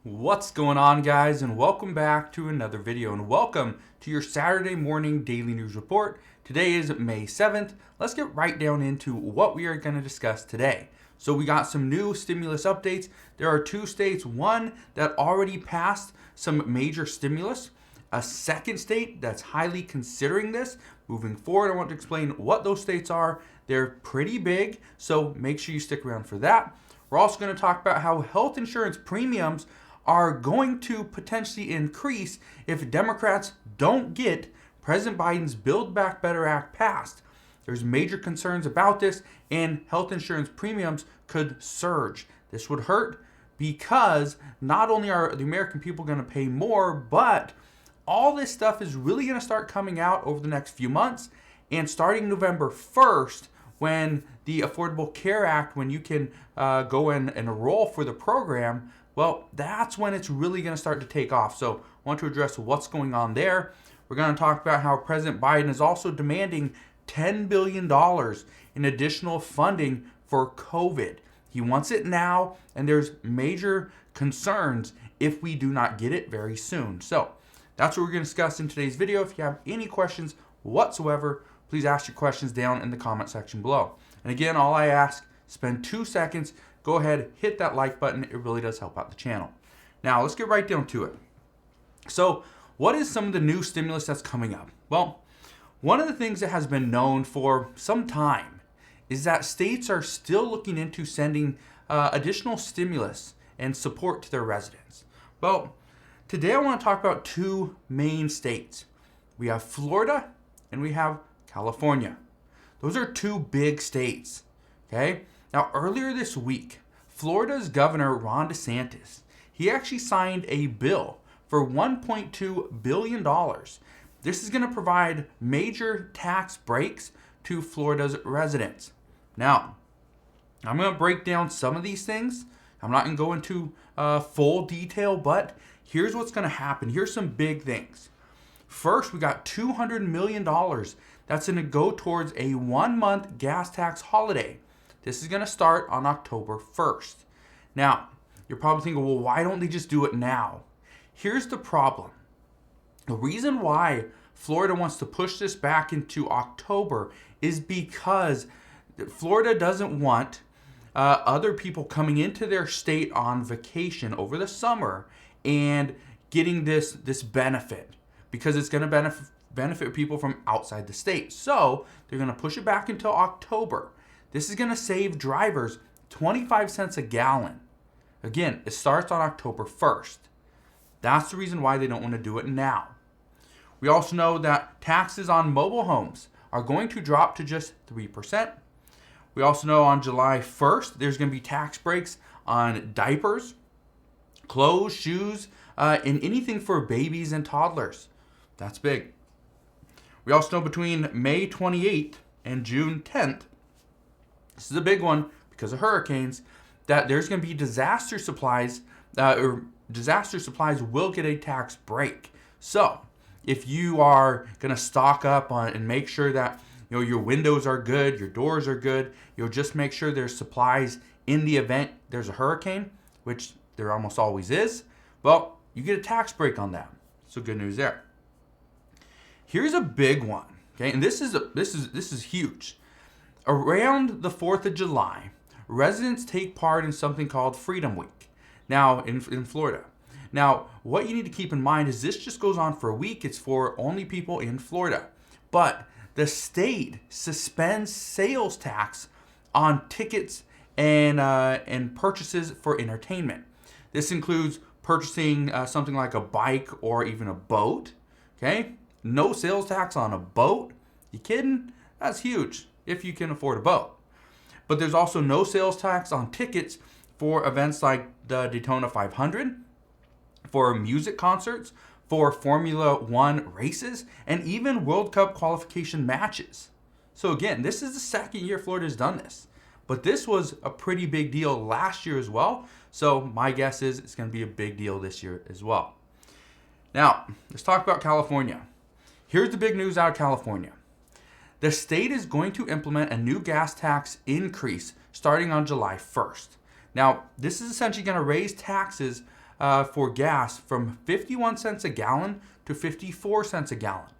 What's going on, guys, and welcome back to another video, and welcome to your Saturday morning daily news report. Today is May 7th. Let's get right down into what we are going to discuss today. So we got some new stimulus updates. There are two states, one that already passed some major stimulus, a second state that's highly considering this. Moving forward, I want to explain what those states are. They're pretty big, so make sure you stick around for that. We're also going to talk about how health insurance premiums are going to potentially increase if Democrats don't get President Biden's Build Back Better Act passed. There's major concerns about this, and health insurance premiums could surge. This would hurt because not only are the American people going to pay more, but all this stuff is really going to start coming out over the next few months. And starting November 1st, when the Affordable Care Act, when you can go in and enroll for the program, well, that's when it's really going to start to take off. So I want to address what's going on there. We're going to talk about how President Biden is also demanding $10 billion in additional funding for COVID. He wants it now, and there's major concerns if we do not get it very soon. So that's what we're going to discuss in today's video. If you have any questions whatsoever, please ask your questions down in the comment section below. And again, all I ask, spend 2 seconds, go ahead, hit that like button. It really does help out the channel. Now, let's get right down to it. So, what is some of the new stimulus that's coming up? Well, one of the things that has been known for some time is that states are still looking into sending additional stimulus and support to their residents. Well, today I want to talk about two main states. We have Florida and we have California. Those are two big states, okay? Now, earlier this week, Florida's Governor Ron DeSantis, he actually signed a bill for $1.2 billion. This is going to provide major tax breaks to Florida's residents. Now, I'm going to break down some of these things. I'm not going to go into full detail, but here's what's going to happen. Here's some big things. First, we got $200 million that's going to go towards a 1-month gas tax holiday. This is going to start on October 1st. Now, you're probably thinking, well, why don't they just do it now? Here's the problem. The reason why Florida wants to push this back into October is because Florida doesn't want other people coming into their state on vacation over the summer and getting this benefit, because it's going to benefit people from outside the state. So they're going to push it back until October. This is going to save drivers 25 cents a gallon. Again, it starts on October 1st. That's the reason why they don't want to do it now. We also know that taxes on mobile homes are going to drop to just 3%. We also know on July 1st, there's going to be tax breaks on diapers, clothes, shoes, and anything for babies and toddlers. That's big. We also know between May 28th and June 10th, this is a big one because of hurricanes, that there's going to be disaster supplies, disaster supplies will get a tax break. So if you are going to stock up on and make sure that your windows are good, your doors are good, you'll just make sure there's supplies in the event there's a hurricane, which there almost always is, well, you get a tax break on that. So good news there. Here's a big one, okay? And this is huge. Around the 4th of July, residents take part in something called Freedom Week. Now, in Florida. Now, what you need to keep in mind is this just goes on for a week. It's for only people in Florida. But the state suspends sales tax on tickets and purchases for entertainment. This includes purchasing something like a bike or even a boat, okay? No sales tax on a boat. You kidding? That's huge if you can afford a boat. But there's also no sales tax on tickets for events like the Daytona 500, for music concerts, for Formula One races, and even World Cup qualification matches. So again, this is the second year Florida's done this. But this was a pretty big deal last year as well. So my guess is it's going to be a big deal this year as well. Now, let's talk about California. Here's the big news out of California. The state is going to implement a new gas tax increase starting on July 1st. Now, this is essentially going to raise taxes for gas from 51 cents a gallon to 54 cents a gallon.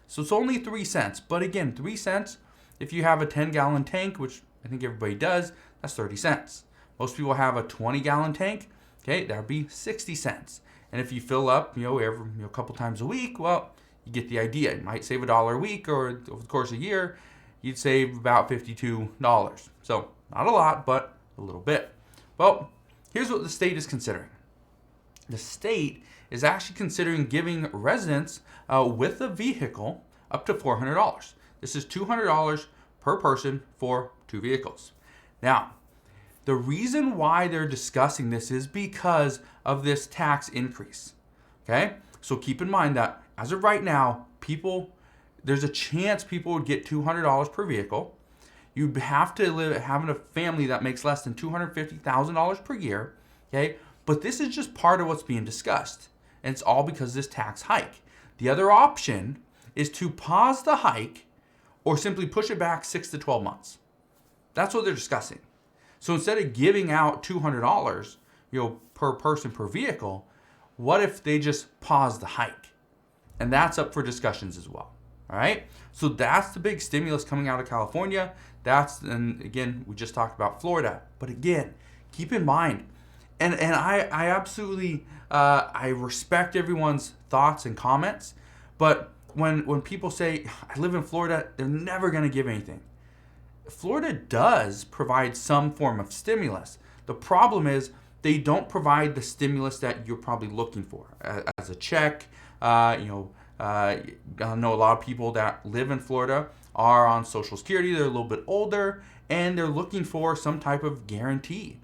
So it's only 3 cents. But again, 3 cents, if you have a 10-gallon tank, which I think everybody does, that's 30 cents. Most people have a 20-gallon tank. Okay, that would be 60 cents. And if you fill up, every a couple times a week, well, you get the idea. You might save $1 a week, or over the course of a year, you'd save about $52. So not a lot, but a little bit. Well, here's what the state is considering. The state is actually considering giving residents with a vehicle up to $400. This is $200 per person for 2 vehicles. Now, the reason why they're discussing this is because of this tax increase. Okay? So keep in mind that as of right now, there's a chance people would get $200 per vehicle. You'd have to live having a family that makes less than $250,000 per year. Okay? But this is just part of what's being discussed. And it's all because of this tax hike. The other option is to pause the hike or simply push it back 6 to 12 months. That's what they're discussing. So instead of giving out $200, per person per vehicle, what if they just pause the hike? And that's up for discussions as well. All right. So that's the big stimulus coming out of California. And again, we just talked about Florida. But again, keep in mind, and I absolutely I respect everyone's thoughts and comments, but when people say I live in Florida, they're never going to give anything. Florida does provide some form of stimulus. The problem is they don't provide the stimulus that you're probably looking for as a check. I know a lot of people that live in Florida are on Social Security. They're a little bit older and they're looking for some type of guarantee.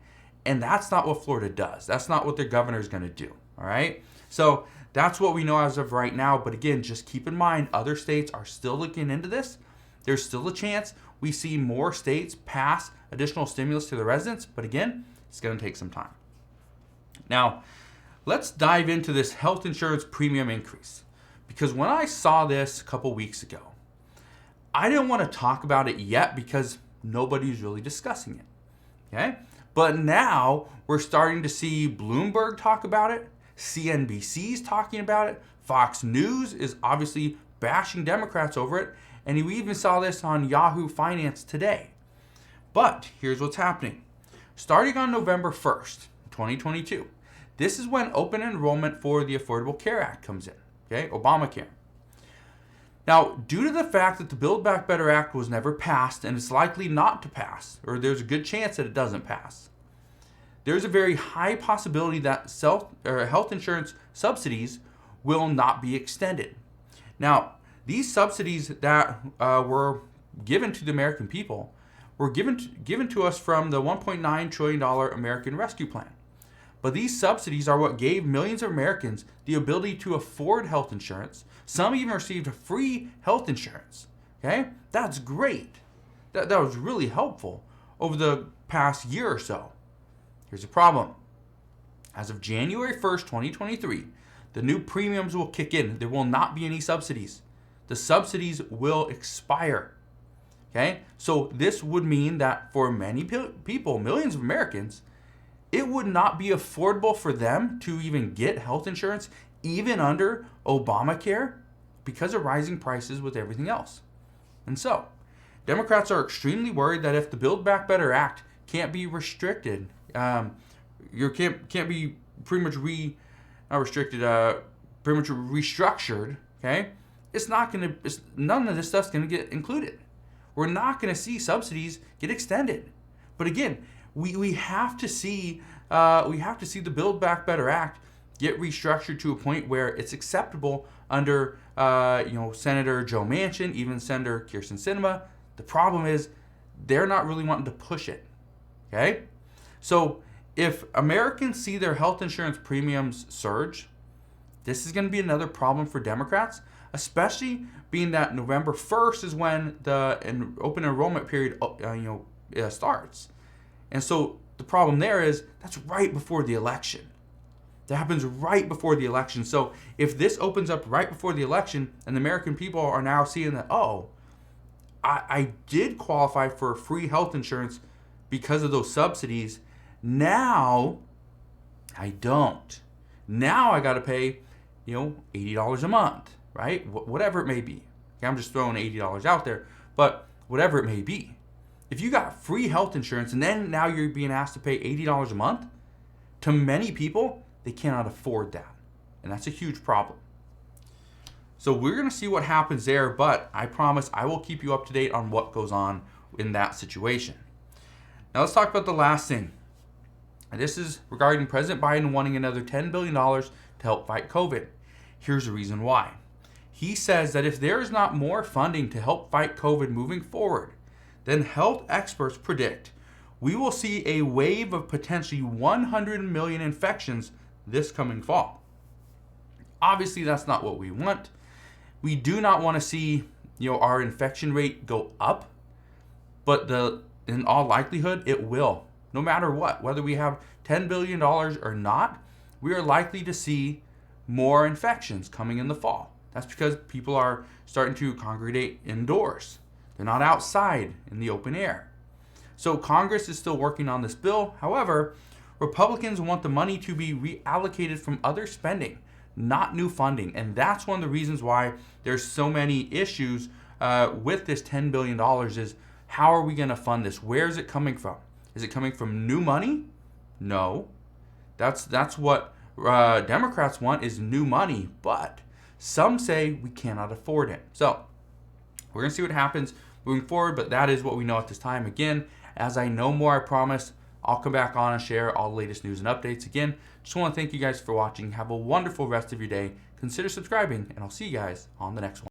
And that's not what Florida does. That's not what their governor is going to do. All right. So that's what we know as of right now. But again, just keep in mind, other states are still looking into this. There's still a chance we see more states pass additional stimulus to the residents. But again, it's going to take some time. Now, let's dive into this health insurance premium increase. Because when I saw this a couple weeks ago, I didn't want to talk about it yet because nobody's really discussing it. Okay? But now we're starting to see Bloomberg talk about it. CNBC's talking about it. Fox News is obviously bashing Democrats over it. And we even saw this on Yahoo Finance today. But here's what's happening. Starting on November 1st, 2022, this is when open enrollment for the Affordable Care Act comes in. Okay, Obamacare. Now, due to the fact that the Build Back Better Act was never passed and it's likely not to pass, or there's a good chance that it doesn't pass, there's a very high possibility that health insurance subsidies will not be extended. Now, these subsidies that were given to the American people were given to us from the $1.9 trillion American Rescue Plan. But these subsidies are what gave millions of Americans the ability to afford health insurance. Some even received free health insurance. Okay? That's great. That was really helpful over the past year or so. Here's the problem. As of January 1st, 2023, the new premiums will kick in. There will not be any subsidies. The subsidies will expire. Okay? So this would mean that for many people, millions of Americans, it would not be affordable for them to even get health insurance, even under Obamacare, because of rising prices with everything else. And so, Democrats are extremely worried that if the Build Back Better Act can't be restricted, can't be pretty much restructured, okay? None of this stuff's gonna get included. We're not gonna see subsidies get extended. But again, we have to see the Build Back Better Act get restructured to a point where it's acceptable under Senator Joe Manchin, even Senator Kyrsten Sinema. The problem is they're not really wanting to push it. Okay? So if Americans see their health insurance premiums surge, this is going to be another problem for Democrats, especially being that November 1st is when the open enrollment period starts. And so the problem there is that's right before the election. That happens right before the election. So if this opens up right before the election and the American people are now seeing that, I did qualify for free health insurance because of those subsidies. Now I don't. Now I got to pay, $80 a month, right? Whatever it may be. Okay, I'm just throwing $80 out there, but whatever it may be. If you got free health insurance and then now you're being asked to pay $80 a month, to many people, they cannot afford that. And that's a huge problem. So we're going to see what happens there, but I promise I will keep you up to date on what goes on in that situation. Now let's talk about the last thing. And this is regarding President Biden wanting another $10 billion to help fight COVID. Here's the reason why. He says that if there is not more funding to help fight COVID moving forward, then health experts predict we will see a wave of potentially 100 million infections this coming fall. Obviously, that's not what we want. We do not want to see, our infection rate go up, but in all likelihood, it will. No matter what, whether we have $10 billion or not, we are likely to see more infections coming in the fall. That's because people are starting to congregate indoors. They're not outside in the open air. So Congress is still working on this bill. However, Republicans want the money to be reallocated from other spending, not new funding. And that's one of the reasons why there's so many issues with this $10 billion is how are we going to fund this? Where is it coming from? Is it coming from new money? No. That's what Democrats want is new money, but some say we cannot afford it. So we're going to see what happens moving forward, but that is what we know at this time. Again, as I know more, I promise I'll come back on and share all the latest news and updates. Again, just want to thank you guys for watching. Have a wonderful rest of your day. Consider subscribing, and I'll see you guys on the next one.